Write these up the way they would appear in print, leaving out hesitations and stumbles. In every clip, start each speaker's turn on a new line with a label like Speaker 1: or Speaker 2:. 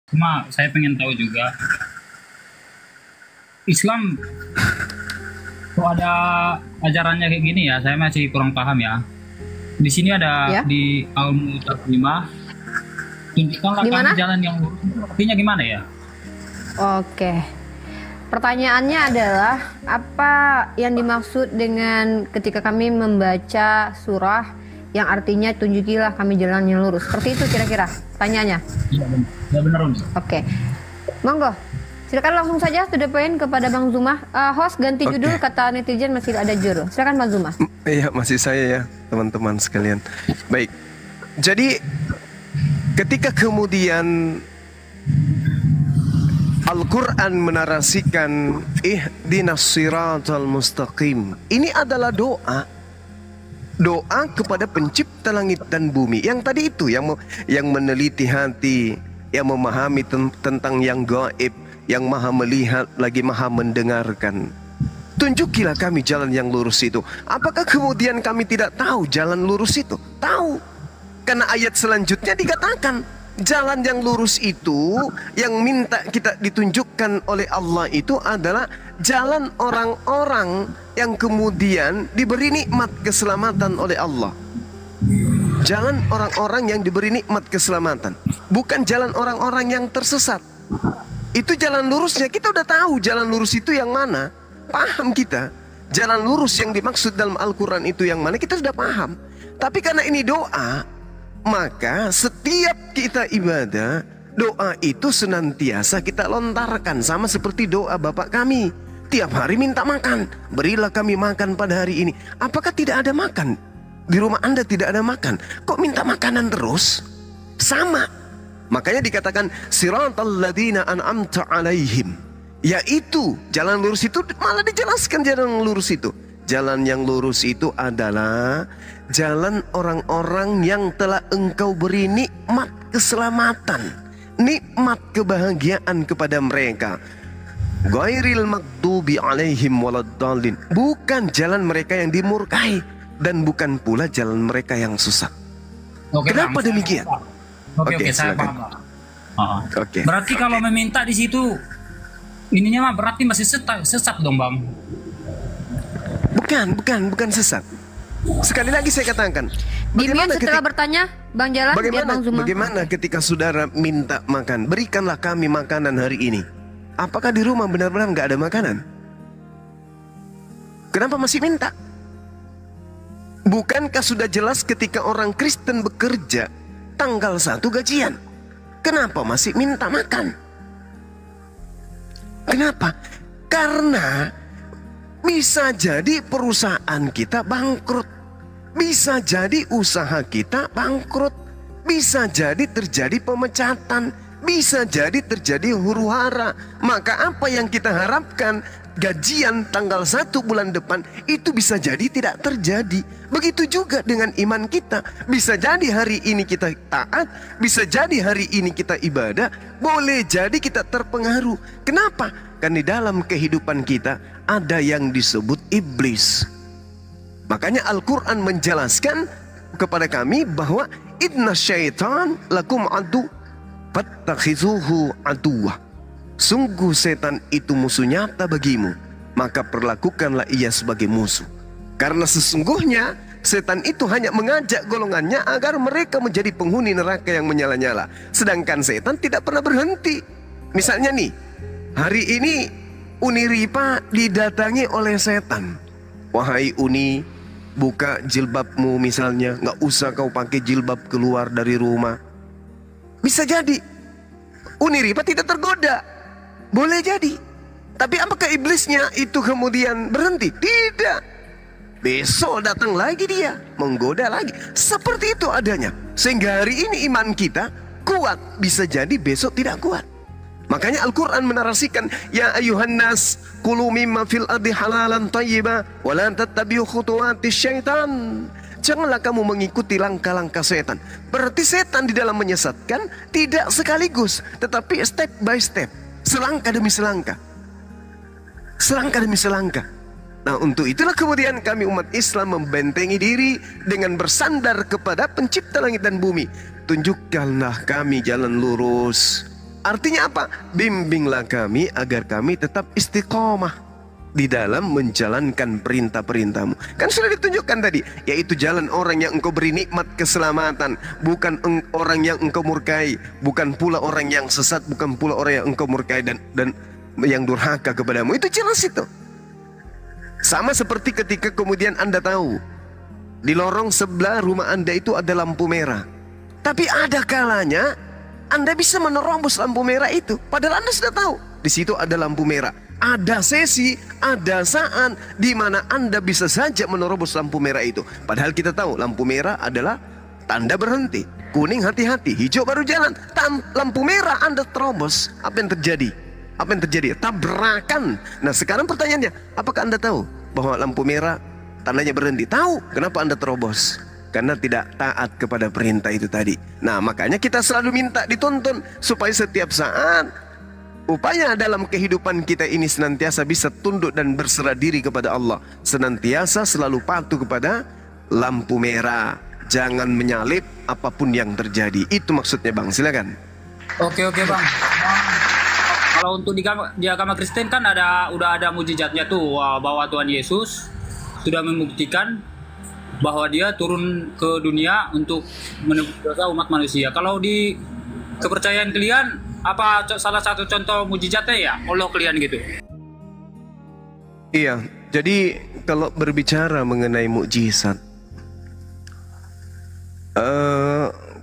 Speaker 1: Cuma saya pengen tahu juga, Islam kok ada ajarannya kayak gini ya? Saya masih kurang paham ya. Di sini ada
Speaker 2: Ya,
Speaker 1: di Al-Muqaddimah, tunjukkanlah
Speaker 2: di
Speaker 1: kami
Speaker 2: mana?
Speaker 1: jalan yang lurus. Itu artinya gimana ya?
Speaker 2: Oke. Pertanyaannya adalah apa yang dimaksud dengan ketika kami membaca surah yang artinya tunjukilah kami jalan yang lurus. Seperti itu kira-kira pertanyaannya.
Speaker 1: Iya benar, ya, benar Umi.
Speaker 2: Oke. Monggo. Silakan langsung saja to the point kepada Bang Zuma. Host ganti
Speaker 3: Oke.
Speaker 2: judul kata netizen masih ada juru. Silakan Bang Zuma.
Speaker 3: Iya, masih saya ya, teman-teman sekalian. Baik. Jadi ketika kemudian Al-Quran menarasikan ihdinas siratal mustaqim, ini adalah doa. Doa kepada pencipta langit dan bumi. Yang tadi itu yang meneliti hati, yang memahami tentang yang gaib, yang maha melihat lagi maha mendengarkan. Tunjukilah kami jalan yang lurus itu. Apakah kemudian kami tidak tahu jalan lurus itu? Tahu. Karena ayat selanjutnya dikatakan jalan yang lurus itu yang minta kita ditunjukkan oleh Allah itu adalah jalan orang-orang yang kemudian diberi nikmat keselamatan oleh Allah. Jalan orang-orang yang diberi nikmat keselamatan, bukan jalan orang-orang yang tersesat. Itu jalan lurusnya, kita udah tahu jalan lurus itu yang mana. Paham kita. Jalan lurus yang dimaksud dalam Al-Quran itu yang mana, kita sudah paham. Tapi karena ini doa, maka setiap kita ibadah, doa itu senantiasa kita lontarkan. Sama seperti doa Bapak kami. Tiap hari minta makan. Berilah kami makan pada hari ini. Apakah tidak ada makan? Di rumah Anda tidak ada makan. Kok minta makanan terus? Sama. Makanya dikatakan siratal ladzina an'amta alaihim. Yaitu jalan lurus itu malah dijelaskan jalan lurus itu. Jalan yang lurus itu adalah jalan orang-orang yang telah engkau beri nikmat keselamatan, nikmat kebahagiaan kepada mereka. Ghairil maghdubi alaihim waladdallin. Bukan jalan mereka yang dimurkai dan bukan pula jalan mereka yang susah.
Speaker 1: Oke,
Speaker 3: Kenapa
Speaker 1: Bang, saya
Speaker 3: demikian?
Speaker 1: paham. Oke, saya
Speaker 3: silakan.
Speaker 1: paham, Bang. Oh.
Speaker 3: Oke.
Speaker 1: Berarti kalau meminta di situ, ininya mah berarti masih sesat dong, Bang.
Speaker 3: Bukan sesat. Sekali lagi saya katakan,
Speaker 2: Di mute setelah
Speaker 3: ketika,
Speaker 2: bertanya Bang Jalan biar Bang Zuma.
Speaker 3: bagaimana ketika saudara minta makan, berikanlah kami makanan hari ini. Apakah di rumah benar-benar nggak ada makanan? Kenapa masih minta? Bukankah sudah jelas ketika orang Kristen bekerja tanggal 1 gajian? Kenapa masih minta makan? Kenapa? Karena bisa jadi perusahaan kita bangkrut. Bisa jadi usaha kita bangkrut. Bisa jadi terjadi pemecatan. Bisa jadi terjadi huru hara. Maka apa yang kita harapkan gajian tanggal 1 bulan depan itu bisa jadi tidak terjadi. Begitu juga dengan iman kita. Bisa jadi hari ini kita taat, bisa jadi hari ini kita ibadah, boleh jadi kita terpengaruh. Kenapa? Karena di dalam kehidupan kita ada yang disebut iblis. Makanya Al-Quran menjelaskan kepada kami bahwa inna syaitan lakum adu fattakhizuhu aduwah. Sungguh setan itu musuh nyata bagimu, maka perlakukanlah ia sebagai musuh. Karena sesungguhnya setan itu hanya mengajak golongannya agar mereka menjadi penghuni neraka yang menyala-nyala. Sedangkan setan tidak pernah berhenti. Misalnya nih, hari ini Uni Ripa didatangi oleh setan. Wahai Uni, buka jilbabmu misalnya, nggak usah kau pakai jilbab keluar dari rumah. Bisa jadi Uni Ripa tidak tergoda. Boleh jadi. Tapi apakah iblisnya itu kemudian berhenti? Tidak. Besok datang lagi dia, menggoda lagi. Seperti itu adanya. Sehingga hari ini iman kita kuat, bisa jadi besok tidak kuat. Makanya Al-Quran menarasikan, ya ayuhan nas kulu mimma fil ardi halalan tayyiba wa la tattabi'u khutuwatis syaitan. Janganlah kamu mengikuti langkah-langkah setan. Berarti setan di dalam menyesatkan tidak sekaligus, tetapi step by step, selangkah demi selangkah, selangkah demi selangkah. Nah, untuk itulah kemudian kami umat Islam membentengi diri dengan bersandar kepada pencipta langit dan bumi. Tunjukkanlah kami jalan lurus. Artinya apa? Bimbinglah kami agar kami tetap istiqomah di dalam menjalankan perintah-perintahmu. Kan sudah ditunjukkan tadi, yaitu jalan orang yang engkau beri nikmat keselamatan, bukan orang yang engkau murkai, bukan pula orang yang sesat, bukan pula orang yang engkau murkai dan yang durhaka kepadamu. Itu jelas itu. Sama seperti ketika kemudian Anda tahu di lorong sebelah rumah Anda itu ada lampu merah, tapi ada kalanya Anda bisa menerobos lampu merah itu, padahal Anda sudah tahu di situ ada lampu merah. Ada sesi, ada saat di mana Anda bisa saja menerobos lampu merah itu. Padahal kita tahu lampu merah adalah tanda berhenti. Kuning hati-hati, hijau baru jalan. Lampu merah Anda terobos, apa yang terjadi? Apa yang terjadi? Tabrakan. Nah sekarang pertanyaannya, apakah Anda tahu bahwa lampu merah tandanya berhenti? Tahu. Kenapa Anda terobos? Karena tidak taat kepada perintah itu tadi. Nah makanya kita selalu minta dituntun supaya setiap saat upaya dalam kehidupan kita ini senantiasa bisa tunduk dan berserah diri kepada Allah. Senantiasa selalu patuh kepada lampu merah. Jangan menyalip apapun yang terjadi. Itu maksudnya Bang, silakan.
Speaker 1: Oke Bang. Kalau untuk di agama Kristen kan udah ada mujizatnya tuh, bahwa Tuhan Yesus sudah membuktikan bahwa dia turun ke dunia untuk menebus dosa umat manusia. Kalau di kepercayaan kalian, apa salah satu contoh mujizatnya ya Allah kalian gitu?
Speaker 3: Iya, jadi kalau berbicara mengenai mukjizat,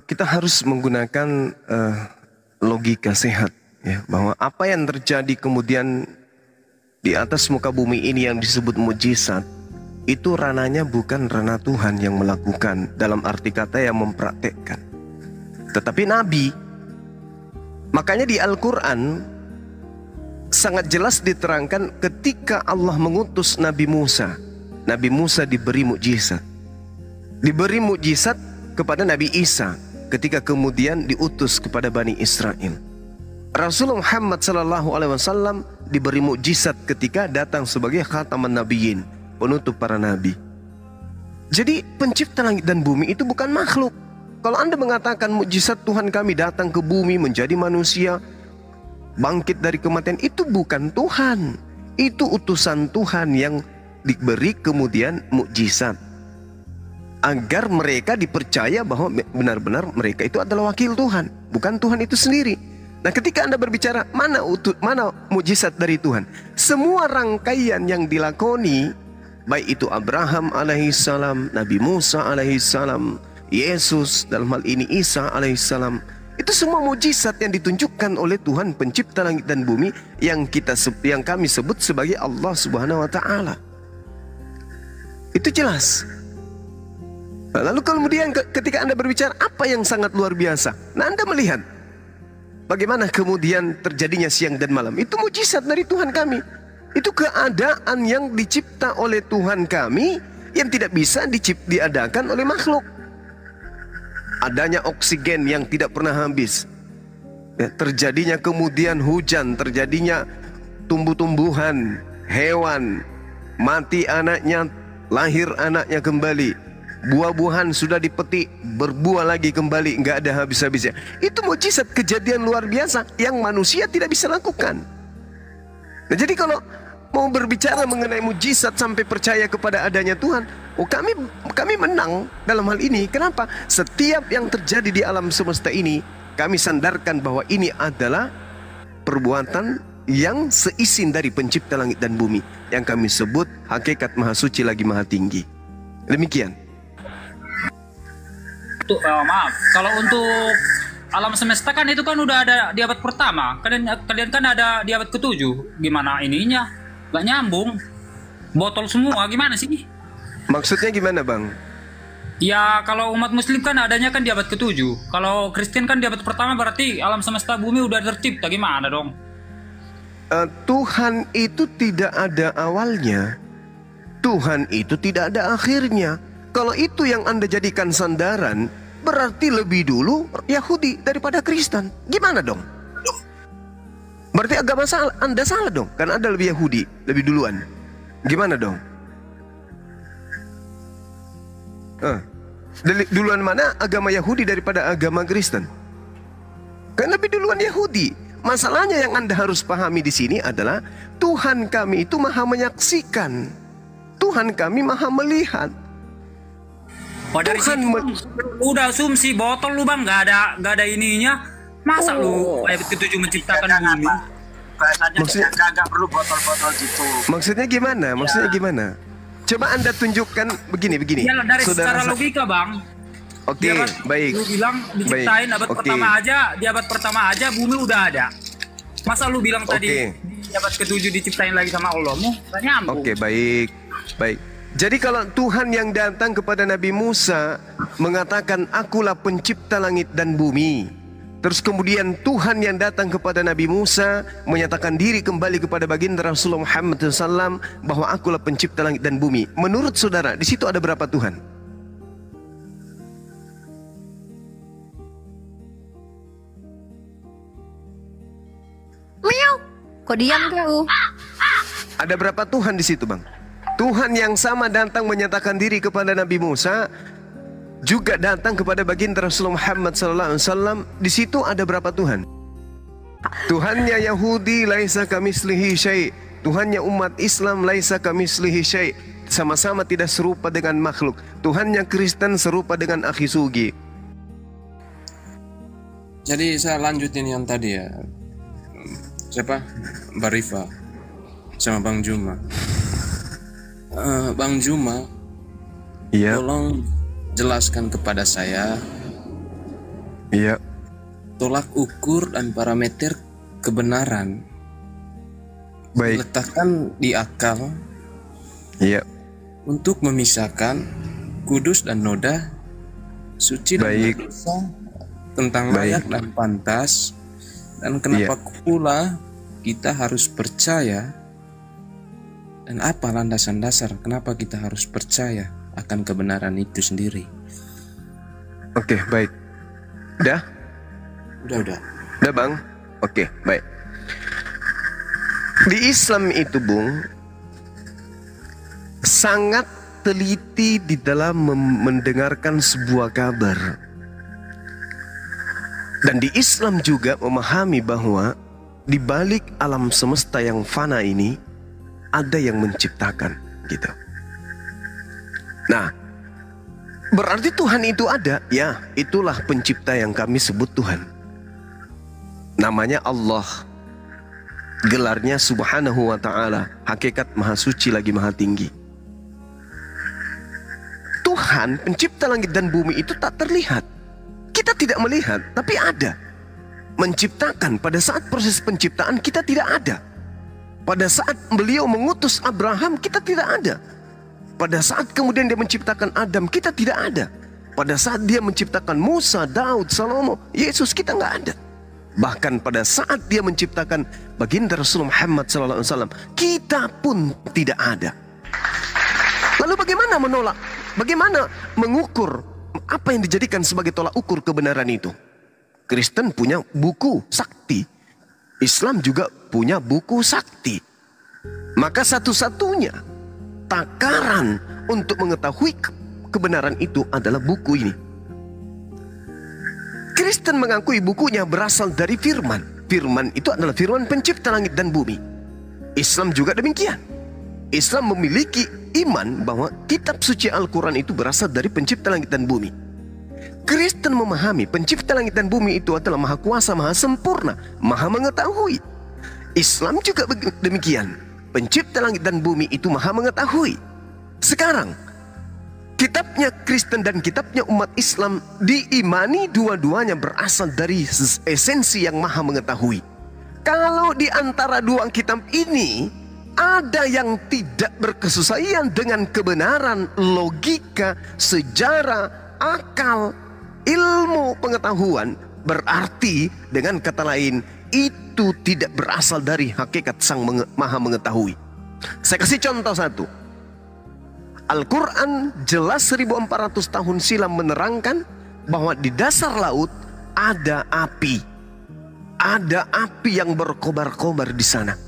Speaker 3: kita harus menggunakan logika sehat, ya, bahwa apa yang terjadi kemudian di atas muka bumi ini yang disebut mukjizat, itu ranahnya bukan ranah Tuhan yang melakukan, dalam arti kata yang mempraktekkan, tetapi Nabi. Makanya di Al-Quran sangat jelas diterangkan ketika Allah mengutus Nabi Musa. Nabi Musa diberi mukjizat. Diberi mukjizat kepada Nabi Isa ketika kemudian diutus kepada Bani Israel. Rasulullah Muhammad SAW diberi mukjizat ketika datang sebagai khataman nabiyyin, penutup para nabi. Jadi pencipta langit dan bumi itu bukan makhluk. Kalau Anda mengatakan mukjizat Tuhan kami datang ke bumi menjadi manusia, bangkit dari kematian, itu bukan Tuhan. Itu utusan Tuhan yang diberi kemudian mukjizat agar mereka dipercaya bahwa benar-benar mereka itu adalah wakil Tuhan, bukan Tuhan itu sendiri. Nah ketika Anda berbicara mana mukjizat dari Tuhan, semua rangkaian yang dilakoni, baik itu Abraham alaihissalam, Nabi Musa alaihissalam, Yesus dalam hal ini Isa alaihissalam, itu semua mukjizat yang ditunjukkan oleh Tuhan pencipta langit dan bumi yang kami sebut sebagai Allah Subhanahu wa taala. Itu jelas. Lalu kemudian ketika Anda berbicara apa yang sangat luar biasa, nah Anda melihat bagaimana kemudian terjadinya siang dan malam, itu mukjizat dari Tuhan kami. Itu keadaan yang dicipta oleh Tuhan kami yang tidak bisa diadakan oleh makhluk. Adanya oksigen yang tidak pernah habis, ya, terjadinya kemudian hujan, terjadinya tumbuh-tumbuhan, hewan, mati anaknya, lahir anaknya kembali, buah-buahan sudah dipetik, berbuah lagi kembali, nggak ada habis-habisnya. Itu mukjizat, kejadian luar biasa yang manusia tidak bisa lakukan. Nah, jadi kalau mau berbicara mengenai mukjizat sampai percaya kepada adanya Tuhan, kami menang dalam hal ini. Kenapa? Setiap yang terjadi di alam semesta ini, kami sandarkan bahwa ini adalah perbuatan yang seizin dari pencipta langit dan bumi, yang kami sebut hakikat maha suci lagi maha tinggi. Demikian.
Speaker 1: Maaf, kalau untuk alam semesta kan itu kan udah ada di abad pertama. Kalian kan ada di abad ke-7. Gimana ininya? Gak nyambung. Botol semua, gimana sih?
Speaker 3: Maksudnya gimana Bang?
Speaker 1: Ya kalau umat muslim kan adanya kan di abad ke-7. Kalau Kristen kan di abad pertama, berarti alam semesta bumi udah tercipta. Gimana dong?
Speaker 3: Tuhan itu tidak ada awalnya, Tuhan itu tidak ada akhirnya. Kalau itu yang Anda jadikan sandaran, berarti lebih dulu Yahudi daripada Kristen. Gimana dong? Berarti agama Anda salah dong, kan Anda lebih Yahudi, lebih duluan. Gimana dong? Duluan mana agama Yahudi daripada agama Kristen? Kan lebih duluan Yahudi. Masalahnya yang Anda harus pahami di sini adalah Tuhan kami itu maha menyaksikan. Tuhan kami maha melihat.
Speaker 1: Oh, dari
Speaker 3: Tuhan
Speaker 1: situ udah asumsi botol lu bang, nggak ada ininya. Masa lu ayat ke-7 menciptakan bumi?
Speaker 4: Bahasanya
Speaker 3: Maksudnya-
Speaker 4: nggak perlu botol-botol gitu.
Speaker 3: Maksudnya gimana? Maksudnya gimana? Coba Anda tunjukkan begini.
Speaker 1: Ya dari secara
Speaker 3: Sa-
Speaker 1: logika bang.
Speaker 3: Oke,
Speaker 1: Dia kan,
Speaker 3: baik.
Speaker 1: lu bilang diciptain
Speaker 3: Baik,
Speaker 1: abad
Speaker 3: oke.
Speaker 1: pertama aja, di abad pertama aja bumi udah ada. Masa lu bilang tadi
Speaker 3: Oke.
Speaker 1: di abad ke-7 diciptain lagi sama Allah? Nggak nyambung.
Speaker 3: Oke, baik. Baik. Jadi kalau Tuhan yang datang kepada Nabi Musa mengatakan akulah pencipta langit dan bumi. Terus kemudian Tuhan yang datang kepada Nabi Musa menyatakan diri kembali kepada baginda Rasulullah Muhammad SAW bahwa akulah pencipta langit dan bumi. Menurut saudara, di situ ada berapa Tuhan?
Speaker 2: Meow. Kok diam kau?
Speaker 3: Ada berapa Tuhan di situ, Bang? Tuhan yang sama datang menyatakan diri kepada Nabi Musa, juga datang kepada baginda Rasulullah Muhammad SAW. Di situ ada berapa Tuhan? Tuhannya Yahudi laisa kamislihi syai'. Tuhannya umat Islam laisa kamislihi syai'. Sama-sama tidak serupa dengan makhluk. Tuhannya Kristen serupa dengan Akhi Sugi.
Speaker 5: Jadi saya lanjutin yang tadi ya. Siapa? Mbak Rifa sama Bang Juma. Bang Juma,
Speaker 3: Iya,
Speaker 5: tolong jelaskan kepada saya
Speaker 3: iya.
Speaker 5: tolak ukur dan parameter kebenaran
Speaker 3: Baik,
Speaker 5: letakkan di akal
Speaker 3: iya.
Speaker 5: untuk memisahkan kudus dan noda, suci dan
Speaker 3: Baik.
Speaker 5: berdosa, tentang
Speaker 3: Baik.
Speaker 5: layak dan pantas, dan kenapa pula kita harus percaya, dan apa landasan dasar kenapa kita harus percaya akan kebenaran itu sendiri.
Speaker 3: Oke, baik. Udah?
Speaker 5: Udah.
Speaker 3: Udah, Bang? Oke, baik. Di Islam itu, Bung, sangat teliti di dalam mendengarkan sebuah kabar. Dan di Islam juga memahami bahwa di balik alam semesta yang fana ini ada yang menciptakan, gitu. Nah, berarti Tuhan itu ada, ya, itulah pencipta yang kami sebut Tuhan. Namanya Allah. Gelarnya Subhanahu wa ta'ala, hakikat maha suci lagi maha tinggi. Tuhan pencipta langit dan bumi itu tak terlihat. Kita tidak melihat, tapi ada. Menciptakan, pada saat proses penciptaan kita tidak ada. Pada saat beliau mengutus Abraham kita tidak ada. Pada saat kemudian dia menciptakan Adam kita tidak ada. Pada saat dia menciptakan Musa, Daud, Salomo, Yesus kita nggak ada. Bahkan pada saat dia menciptakan baginda Rasulullah Muhammad SAW, kita pun tidak ada. Lalu bagaimana menolak? Bagaimana mengukur apa yang dijadikan sebagai tolak ukur kebenaran itu? Kristen punya buku sakti. Islam juga punya buku sakti. Maka satu-satunya takaran untuk mengetahui kebenaran itu adalah buku ini. Kristen mengakui bukunya berasal dari firman. Firman itu adalah firman pencipta langit dan bumi. Islam juga demikian. Islam memiliki iman bahwa kitab suci Al-Quran itu berasal dari pencipta langit dan bumi. Kristen memahami pencipta langit dan bumi itu adalah maha kuasa, maha sempurna, maha mengetahui. Islam juga demikian. Pencipta langit dan bumi itu maha mengetahui. Sekarang, kitabnya Kristen dan kitabnya umat Islam diimani dua-duanya berasal dari esensi yang maha mengetahui. Kalau di antara dua kitab ini ada yang tidak berkesesuaian dengan kebenaran, logika, sejarah, akal, ilmu pengetahuan, berarti dengan kata lain itu tidak berasal dari hakikat sang maha mengetahui. Saya kasih contoh satu. Al-Quran jelas 1400 tahun silam menerangkan bahwa di dasar laut ada api. Ada api yang berkobar-kobar di sana.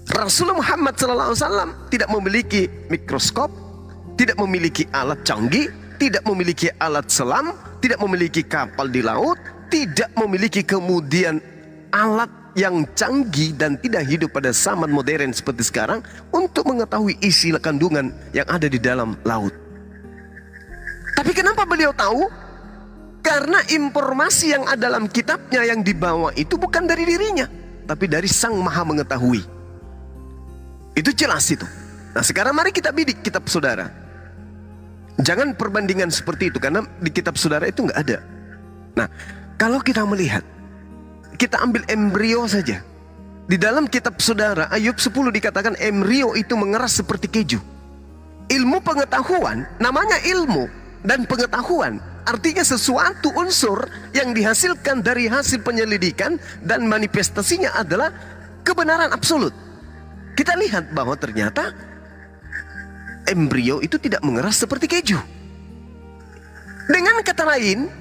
Speaker 3: Rasulullah Muhammad SAW tidak memiliki mikroskop, tidak memiliki alat canggih, tidak memiliki alat selam, tidak memiliki kapal di laut, tidak memiliki kemudian alat yang canggih dan tidak hidup pada zaman modern seperti sekarang untuk mengetahui isi kandungan yang ada di dalam laut. Tapi kenapa beliau tahu? Karena informasi yang ada dalam kitabnya yang dibawa itu bukan dari dirinya, tapi dari Sang Maha Mengetahui. Itu jelas itu. Nah, sekarang mari kita bidik kitab saudara. Jangan perbandingan seperti itu, karena di kitab saudara itu nggak ada. Nah, kalau kita melihat, kita ambil embrio saja. Di dalam kitab saudara, Ayub 10 dikatakan embrio itu mengeras seperti keju. Ilmu pengetahuan, namanya ilmu dan pengetahuan. Artinya sesuatu unsur yang dihasilkan dari hasil penyelidikan dan manifestasinya adalah kebenaran absolut. Kita lihat bahwa ternyata embrio itu tidak mengeras seperti keju. Dengan kata lain,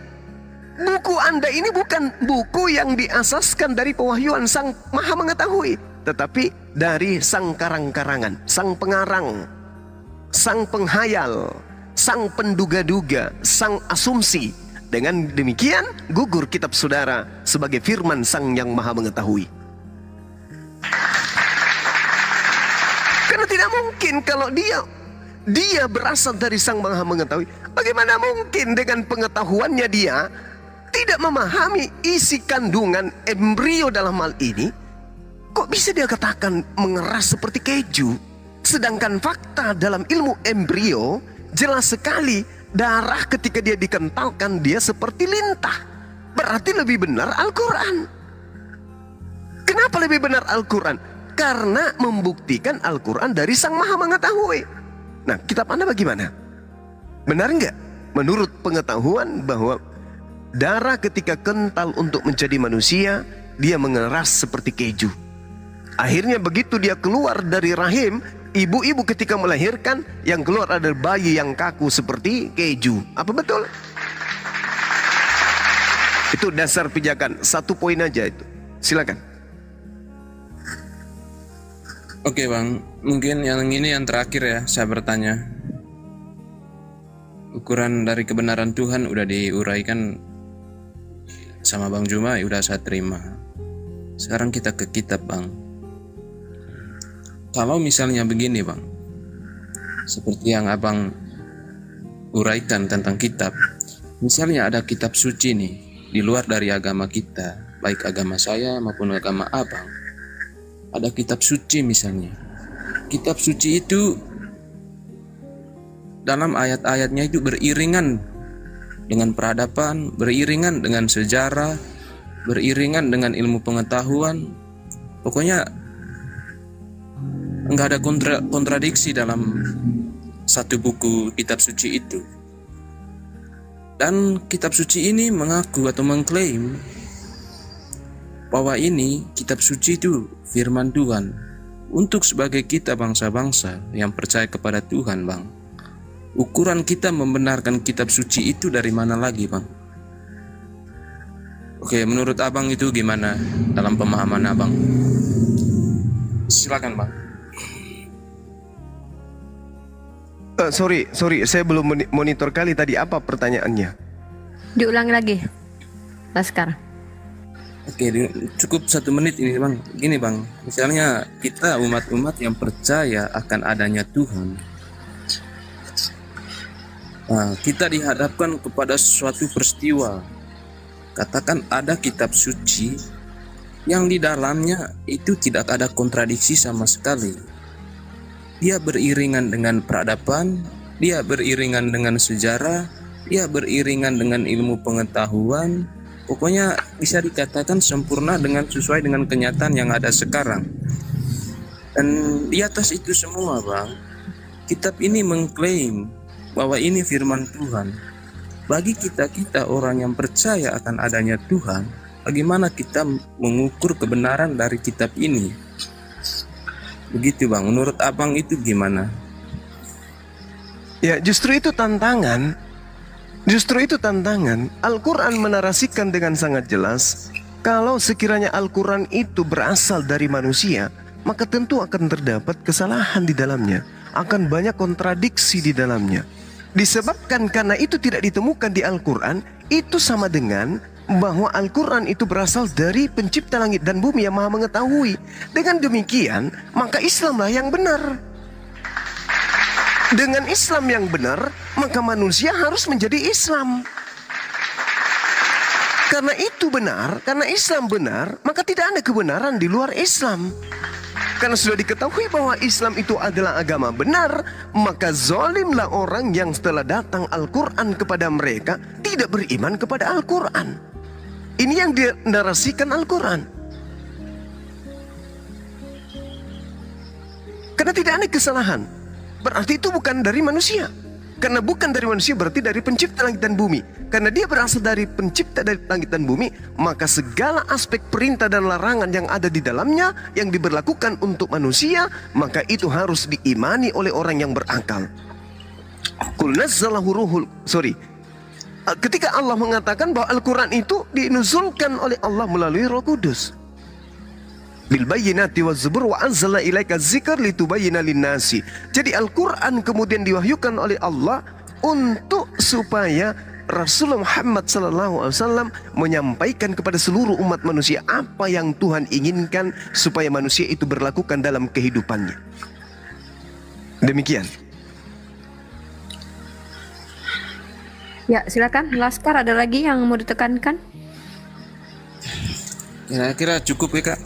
Speaker 3: buku Anda ini bukan buku yang diasaskan dari pewahyuan Sang Maha Mengetahui, tetapi dari Sang Karang-karangan, Sang Pengarang, Sang Penghayal, Sang Penduga-duga, Sang Asumsi. Dengan demikian, gugur kitab saudara sebagai firman Sang Yang Maha Mengetahui. Karena tidak mungkin kalau dia berasal dari Sang Maha Mengetahui. Bagaimana mungkin dengan pengetahuannya dia tidak memahami isi kandungan embrio dalam hal ini? Kok bisa dia katakan mengeras seperti keju? Sedangkan fakta dalam ilmu embrio jelas sekali, darah ketika dia dikentalkan dia seperti lintah. Berarti lebih benar Al-Quran. Kenapa lebih benar Al-Quran? Karena membuktikan Al-Quran dari Sang Maha Mengetahui. Nah, kitab Anda bagaimana? Benar nggak? Menurut pengetahuan bahwa darah ketika kental untuk menjadi manusia, dia mengeras seperti keju. Akhirnya begitu dia keluar dari rahim, ibu-ibu ketika melahirkan, yang keluar adalah bayi yang kaku seperti keju. Apa betul? Itu dasar pijakan. 1 poin aja itu. Silakan.
Speaker 5: Oke Bang, mungkin yang ini yang terakhir ya, saya bertanya. Ukuran dari kebenaran Tuhan udah diuraikan sama Bang Juma, udah saya terima. Sekarang kita ke kitab Bang. Kalau misalnya begini Bang, seperti yang Abang uraikan tentang kitab. Misalnya ada kitab suci nih, di luar dari agama kita, baik agama saya maupun agama Abang. Ada kitab suci misalnya. Kitab suci itu dalam ayat-ayatnya itu beriringan dengan peradaban, beriringan dengan sejarah, beriringan dengan ilmu pengetahuan. Pokoknya enggak ada kontradiksi dalam satu buku kitab suci itu. Dan kitab suci ini mengaku atau mengklaim bahwa ini kitab suci itu firman Tuhan untuk sebagai kita bangsa-bangsa yang percaya kepada Tuhan Bang. Ukuran kita membenarkan kitab suci itu dari mana lagi Bang? Oke, menurut Abang itu gimana dalam pemahaman Abang? Silakan Bang.
Speaker 3: Sorry, saya belum monitor kali tadi, apa pertanyaannya?
Speaker 2: Diulangi lagi, Laskar.
Speaker 5: Oke, cukup 1 menit ini Bang. Gini Bang, misalnya kita umat-umat yang percaya akan adanya Tuhan. Nah, kita dihadapkan kepada suatu peristiwa. Katakan ada kitab suci yang di dalamnya itu tidak ada kontradiksi sama sekali. Dia beriringan dengan peradaban, dia beriringan dengan sejarah, dia beriringan dengan ilmu pengetahuan. Pokoknya bisa dikatakan sempurna dengan sesuai dengan kenyataan yang ada sekarang. Dan di atas itu semua Bang, kitab ini mengklaim bahwa ini firman Tuhan. Bagi kita orang yang percaya akan adanya Tuhan, bagaimana kita mengukur kebenaran dari kitab ini? Begitu Bang, menurut Abang itu gimana?
Speaker 3: Ya, justru itu tantangan. Al-Quran menarasikan dengan sangat jelas, kalau sekiranya Al-Quran itu berasal dari manusia, maka tentu akan terdapat kesalahan di dalamnya, akan banyak kontradiksi di dalamnya. Disebabkan karena itu tidak ditemukan di Al-Quran, itu sama dengan bahwa Al-Quran itu berasal dari pencipta langit dan bumi yang maha mengetahui. Dengan demikian, maka Islamlah yang benar. Dengan Islam yang benar, maka manusia harus menjadi Islam. Karena itu benar, karena Islam benar, maka tidak ada kebenaran di luar Islam. Karena sudah diketahui bahwa Islam itu adalah agama benar, maka zalimlah orang yang setelah datang Al-Quran kepada mereka tidak beriman kepada Al-Quran. Ini yang dinarasikan Al-Quran. Karena tidak ada kesalahan, berarti itu bukan dari manusia. Karena bukan dari manusia berarti dari pencipta langit dan bumi. Karena dia berasal dari pencipta dari langit dan bumi, maka segala aspek perintah dan larangan yang ada di dalamnya yang diberlakukan untuk manusia, maka itu harus diimani oleh orang yang berakal. Ketika Allah mengatakan bahwa Al-Quran itu dinuzulkan oleh Allah melalui Roh Kudus. Bil bayyinati waz zubur wa anzalna ilaika dzikra litubayyana lin-nasi. Jadi Al-Qur'an kemudian diwahyukan oleh Allah untuk supaya Rasulullah Muhammad SAW menyampaikan kepada seluruh umat manusia apa yang Tuhan inginkan supaya manusia itu berlakukan dalam kehidupannya. Demikian.
Speaker 2: Ya, silakan Laskar, ada lagi yang mau ditekankan?
Speaker 5: Kira-kira cukup ya Kak.